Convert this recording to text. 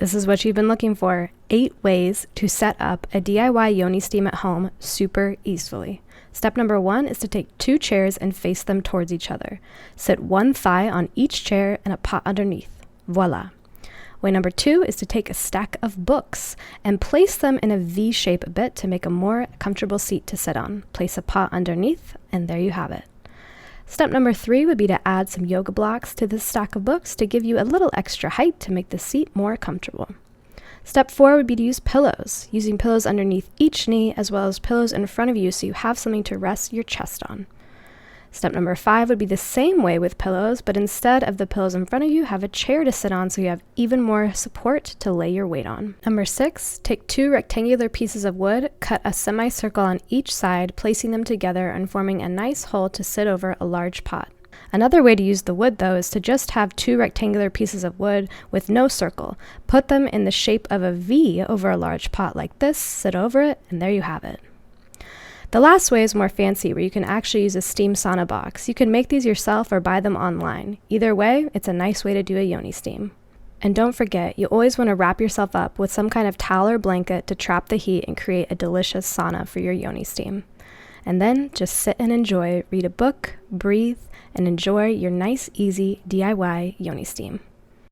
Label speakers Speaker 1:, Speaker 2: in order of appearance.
Speaker 1: This is what you've been looking for. 8 ways to set up a DIY Yoni Steam at home super easily. Step number 1 is to take 2 chairs and face them towards each other. Sit one thigh on each chair and a pot underneath. Voila. Way number 2 is to take a stack of books and place them in a V shape a bit to make a more comfortable seat to sit on. Place a pot underneath, and there you have it. Step number 3 would be to add some yoga blocks to this stack of books to give you a little extra height to make the seat more comfortable. Step 4 would be to use pillows, using pillows underneath each knee as well as pillows in front of you so you have something to rest your chest on. Step number 5 would be the same way with pillows, but instead of the pillows in front of you, have a chair to sit on so you have even more support to lay your weight on. Number 6, take 2 rectangular pieces of wood, cut a semicircle on each side, placing them together and forming a nice hole to sit over a large pot. Another way to use the wood, though, is to just have 2 rectangular pieces of wood with no circle. Put them in the shape of a V over a large pot like this, sit over it, and there you have it. The last way is more fancy, where you can actually use a steam sauna box. You can make these yourself or buy them online. Either way, it's a nice way to do a Yoni Steam. And don't forget, you always want to wrap yourself up with some kind of towel or blanket to trap the heat and create a delicious sauna for your Yoni Steam. And then just sit and enjoy, read a book, breathe, and enjoy your nice, easy DIY Yoni Steam.